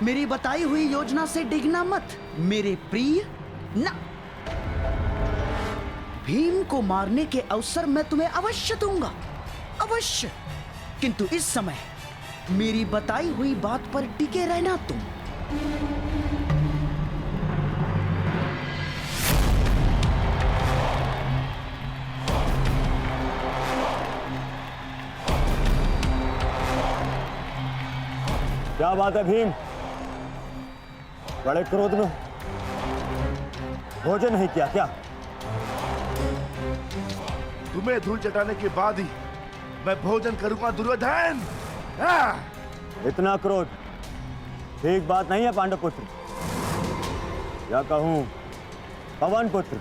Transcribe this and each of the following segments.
मेरी बताई हुई योजना से डिगना मत मेरे प्रिय। ना, भीम को मारने के अवसर मैं तुम्हें अवश्य दूंगा, अवश्य। किंतु इस समय मेरी बताई हुई बात पर टिके रहना तुम। क्या बात है भीम, बड़े क्रोध में? भोजन नहीं किया क्या? तुम्हें धूल चटाने के बाद ही मैं भोजन करूंगा दुर्योधन। इतना क्रोध ठीक बात नहीं है पांडव पुत्र, या कहूं पवन पुत्र।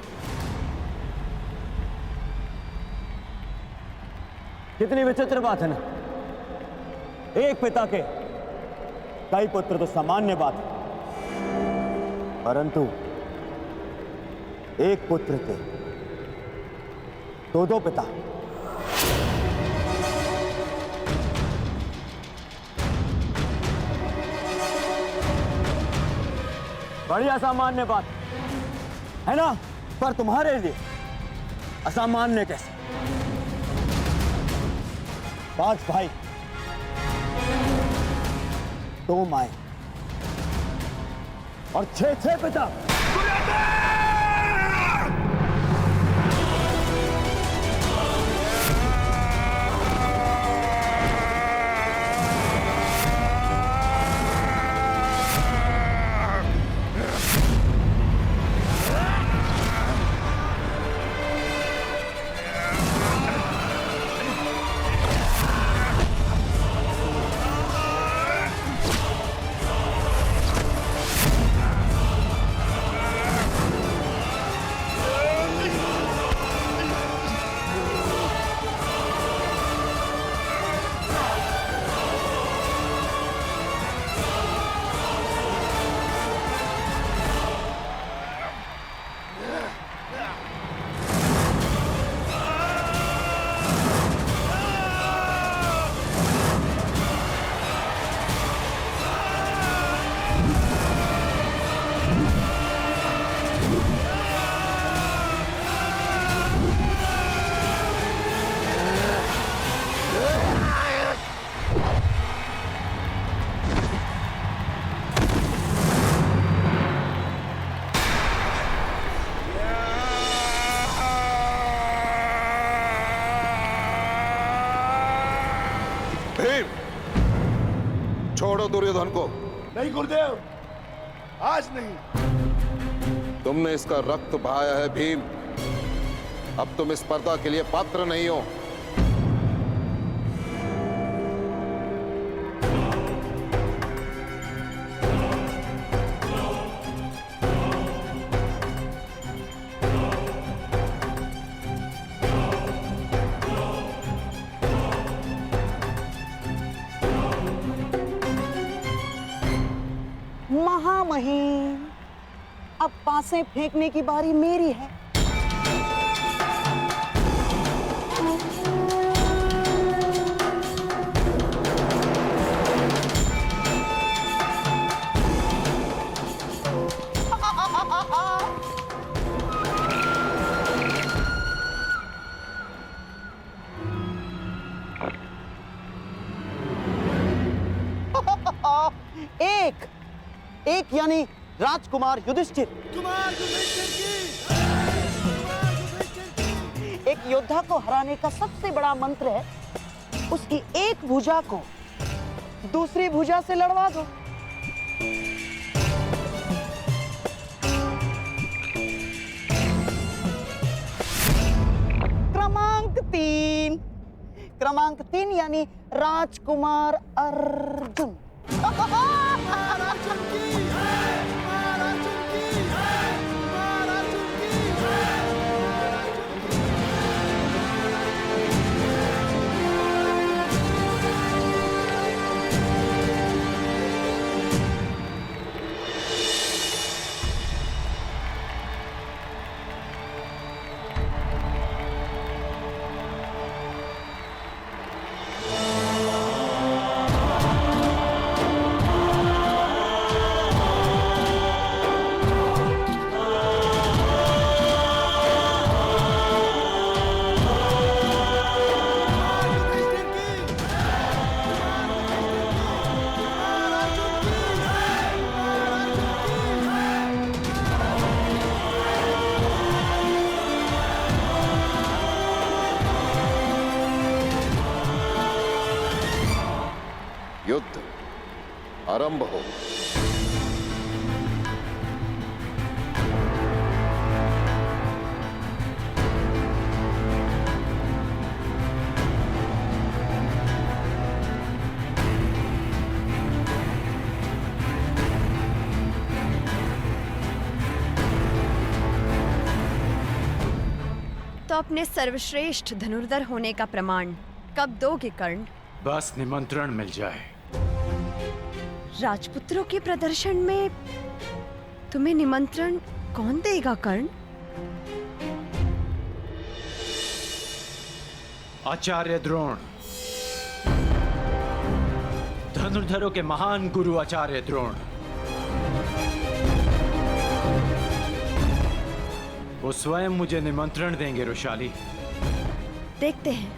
कितनी विचित्र बात है ना, एक पिता के कई पुत्र तो सामान्य बात है, परंतु एक पुत्र के दो पिता। बड़ी असामान्य बात है ना, पर तुम्हारे लिए असामान्य कैसे? 5 भाई, 2 माए और 6 पिता। छोड़ो दुर्योधन को। नहीं गुरुदेव, आज नहीं। तुमने इसका रक्त बहाया है भीम, अब तुम इस स्पर्धा के लिए पात्र नहीं हो। महामहिम, अब पासे फेंकने की बारी मेरी है। एक यानी राजकुमार युधिष्ठिर। एक योद्धा को हराने का सबसे बड़ा मंत्र है उसकी एक भुजा को दूसरी भुजा से लड़वा दो। क्रमांक 3 यानी राजकुमार अर्जुन। आरंभ हो। तो अपने सर्वश्रेष्ठ धनुर्धर होने का प्रमाण कब दोगे कर्ण? बस निमंत्रण मिल जाए। राजपुत्रों के प्रदर्शन में तुम्हें निमंत्रण कौन देगा कर्ण? आचार्य द्रोण, धनुर्धरों के महान गुरु आचार्य द्रोण। वो स्वयं मुझे निमंत्रण देंगे रुशाली। देखते हैं।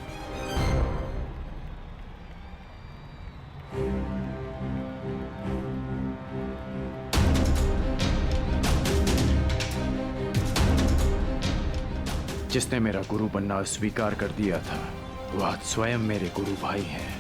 जिसने मेरा गुरु बनना स्वीकार कर दिया था, वो आज स्वयं मेरे गुरु भाई हैं।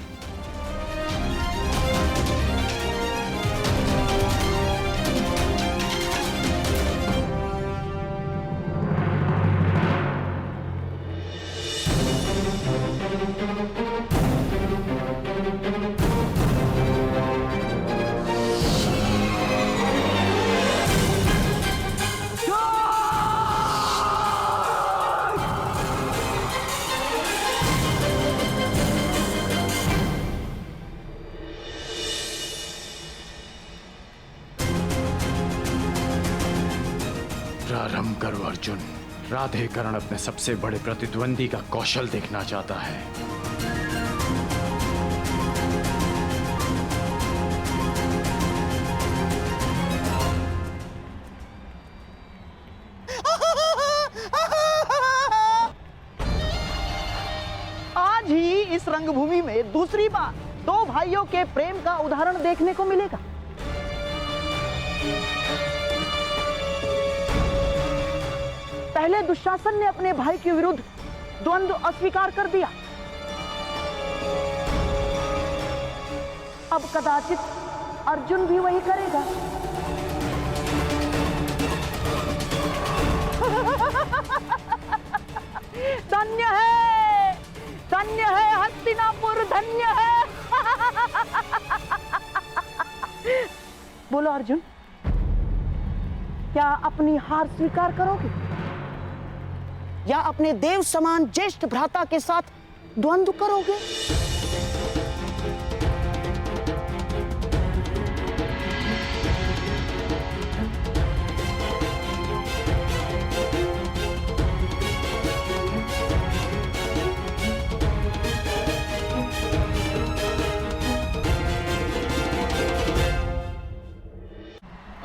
प्रारंभ करो अर्जुन। राधे कर्ण अपने सबसे बड़े प्रतिद्वंदी का कौशल देखना चाहता है। आज ही इस रंगभूमि में दूसरी बार दो भाइयों के प्रेम का उदाहरण देखने को मिलेगा। पहले दुशासन ने अपने भाई के विरुद्ध द्वंद्व अस्वीकार कर दिया, अब कदाचित अर्जुन भी वही करेगा। धन्य है हस्तिनापुर, धन्य है। बोलो अर्जुन, क्या अपनी हार स्वीकार करोगे या अपने देव समान ज्येष्ठ भ्राता के साथ द्वंद्व करोगे?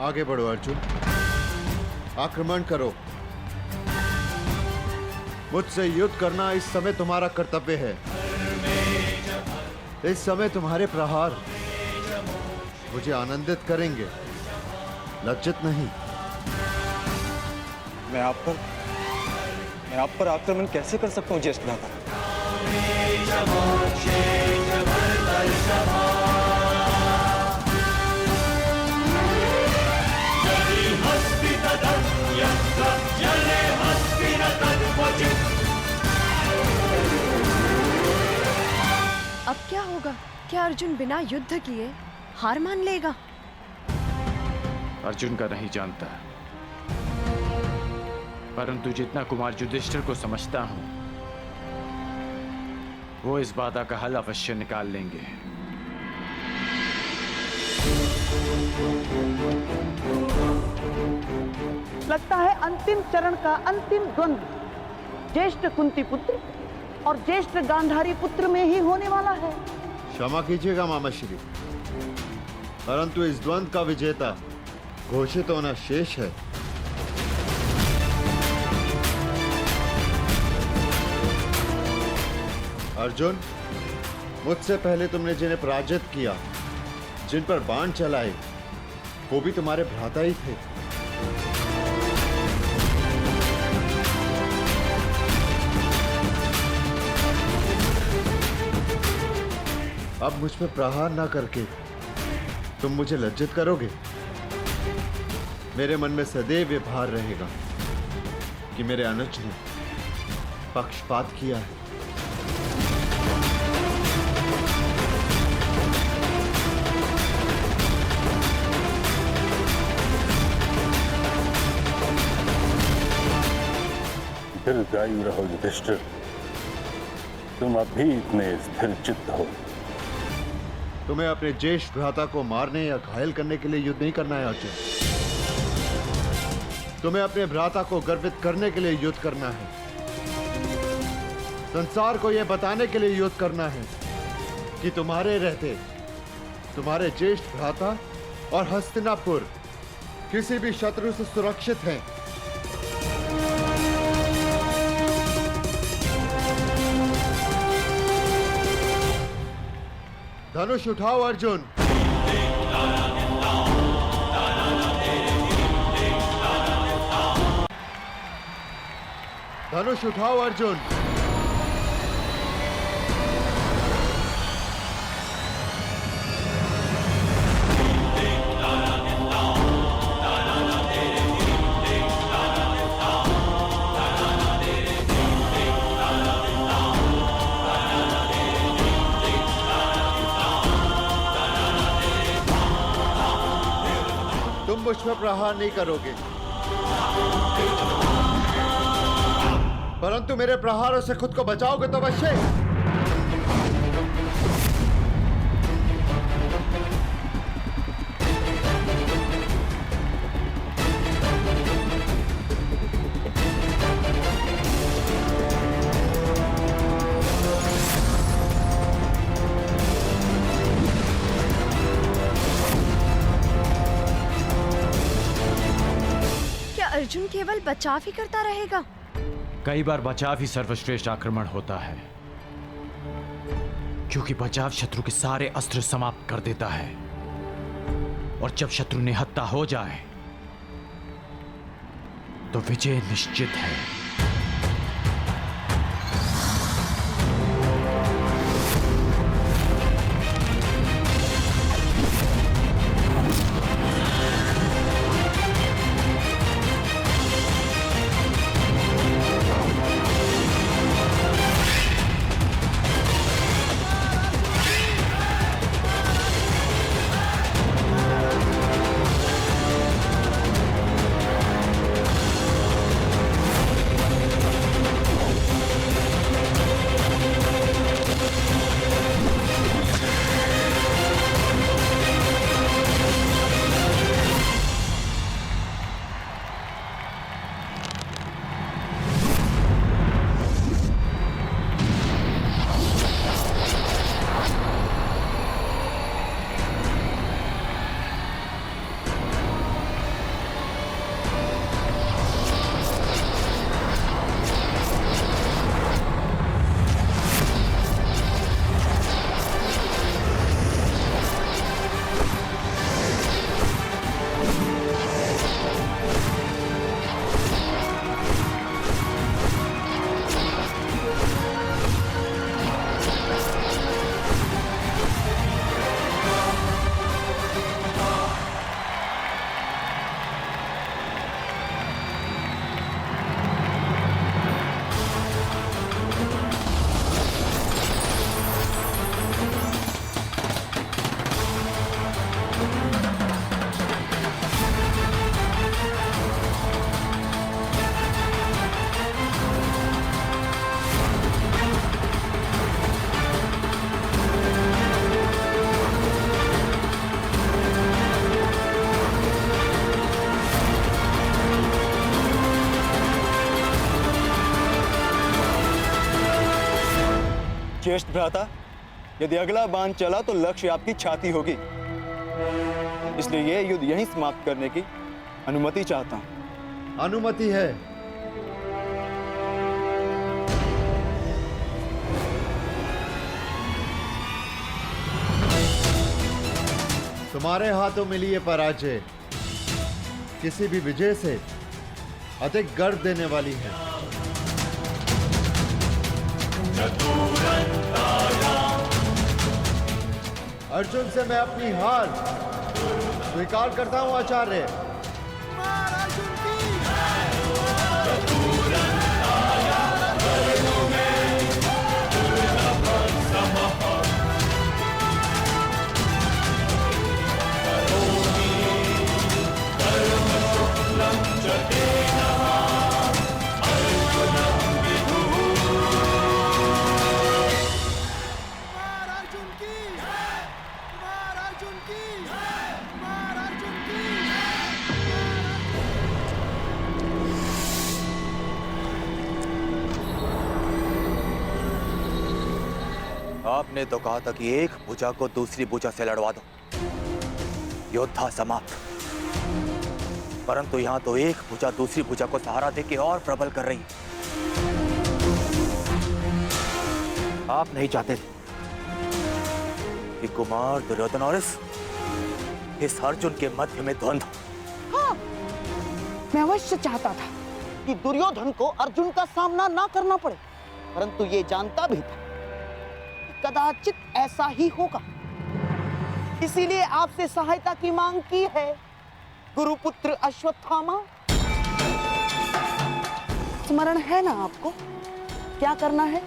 आगे बढ़ो अर्जुन, आक्रमण करो। मुझसे युद्ध करना इस समय तुम्हारा कर्तव्य है। इस समय तुम्हारे प्रहार मुझे आनंदित करेंगे, लज्जित नहीं। मैं आप पर आक्रमण कैसे कर सकता हूँ ज्येष्ठ भ्राता? अब क्या होगा? क्या अर्जुन बिना युद्ध किए हार मान लेगा? अर्जुन का नहीं जानता, परंतु जितना कुमार युधिष्ठिर को समझता हूं, वो इस बाधा का हल अवश्य निकाल लेंगे। लगता है अंतिम चरण का अंतिम द्वंद्व ज्येष्ठ कुंती पुत्र और ज्येष्ठ गांधारी पुत्र में ही होने वाला है। क्षमा कीजिएगा मामा श्री, परंतु इस द्वंद्व का विजेता घोषित होना शेष है। अर्जुन, मुझसे पहले तुमने जिन्हें पराजित किया, जिन पर बाण चलाए, वो भी तुम्हारे भ्राता ही थे। अब मुझ पर प्रहार ना करके तुम मुझे लज्जित करोगे? मेरे मन में सदैव ये भार रहेगा कि मेरे अनुज ने पक्षपात किया है। दीर्घायु रहो युधिष्ठिर, तुम अभी इतने स्थिर चित्त हो। तुम्हें अपने ज्येष्ठ भ्राता को मारने या घायल करने के लिए युद्ध नहीं करना है अर्जुन। तुम्हें अपने भ्राता को गर्वित करने के लिए युद्ध करना है। संसार को यह बताने के लिए युद्ध करना है कि तुम्हारे रहते तुम्हारे ज्येष्ठ भ्राता और हस्तिनापुर किसी भी शत्रु से सुरक्षित हैं। धनुष उठाओ अर्जुन। धनुष उठाओ अर्जुन। तुम मुझ पर प्रहार नहीं करोगे, परंतु मेरे प्रहारों से खुद को बचाओगे तो अवश्य। अर्जुन केवल बचाव ही करता रहेगा? कई बार बचाव ही सर्वश्रेष्ठ आक्रमण होता है, क्योंकि बचाव शत्रु के सारे अस्त्र समाप्त कर देता है, और जब शत्रु निहत्था हो जाए तो विजय निश्चित है। ज्येष्ठ भ्राता, यदि अगला बाण चला तो लक्ष्य आपकी छाती होगी, इसलिए यह युद्ध यहीं समाप्त करने की अनुमति चाहता हूं। अनुमति है। तुम्हारे हाथों मिली ये पराजय किसी भी विजय से अधिक गर्व देने वाली है। अर्जुन से मैं अपनी हार स्वीकार करता हूं आचार्य। आपने तो कहा था कि एक भुजा को दूसरी भुजा से लड़वा दो, योद्धा समाप्त। परंतु यहां तो एक भुजा दूसरी भुजा को सहारा देके और प्रबल कर रही। आप नहीं चाहते कि कुमार दुर्योधन और इस अर्जुन के मध्य में द्वंद्व। हाँ, मैं अवश्य चाहता था कि दुर्योधन को अर्जुन का सामना ना करना पड़े, परंतु ये जानता भी था कदाचित ऐसा ही होगा, इसीलिए आपसे सहायता की मांग की है गुरुपुत्र अश्वत्थामा। स्मरण है ना आपको क्या करना है?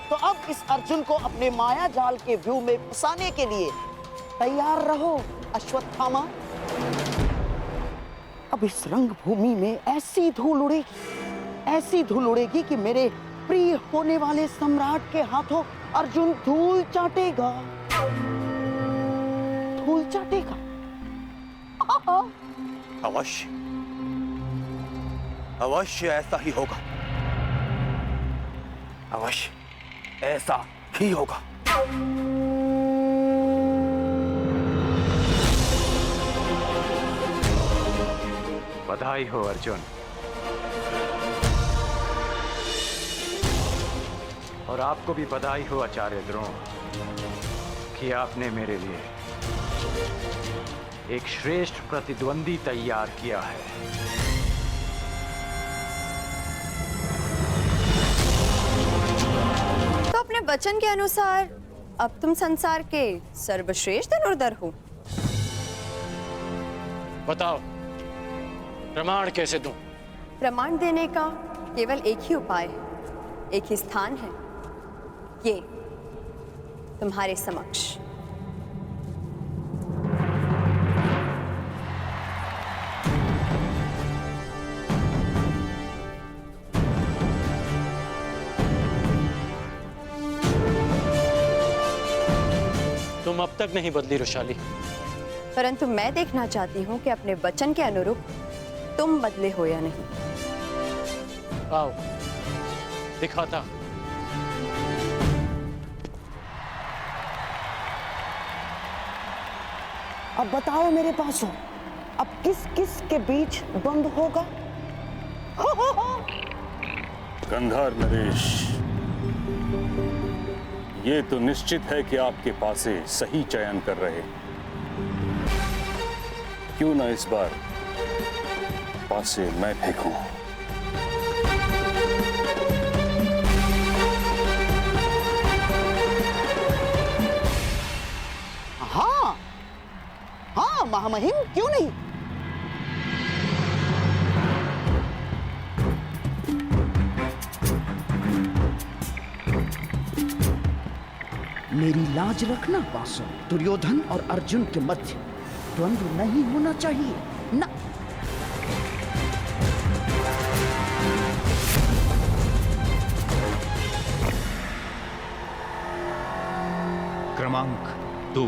तो अब इस अर्जुन को अपने माया जाल के व्यू में फंसाने के लिए तैयार रहो अश्वत्थामा। अब इस रंगभूमि में ऐसी धूल उड़ेगी कि मेरे प्रिय होने वाले सम्राट के हाथों अर्जुन धूल चाटेगा। अवश्य अवश्य ऐसा ही होगा, अवश्य ऐसा ही होगा। बधाई हो अर्जुन, और आपको भी बधाई हो आचार्य द्रोण कि आपने मेरे लिए एक श्रेष्ठ प्रतिद्वंदी तैयार किया है। तो अपने वचन के अनुसार अब तुम संसार के सर्वश्रेष्ठ धनुर्धर हो। बताओ प्रमाण कैसे दूं? प्रमाण देने का केवल एक ही उपाय है, एक ही स्थान है, ये तुम्हारे समक्ष। तुम अब तक नहीं बदली रुशाली, परंतु मैं देखना चाहती हूँ कि अपने वचन के अनुरूप तुम बदले हो या नहीं। आओ दिखाता। अब बताओ मेरे पास हो, अब किस किस के बीच द्वंद्व होगा? गंधार नरेश, ये तो निश्चित है कि आपके पासे सही चयन कर रहे। क्यों ना इस बार पासे मैं फेंकूं? हाँ महामहिम, क्यों नहीं? मेरी लाज रखना बासो, दुर्योधन और अर्जुन के मध्य द्वंद्व नहीं होना चाहिए ना। क्रमांक 2।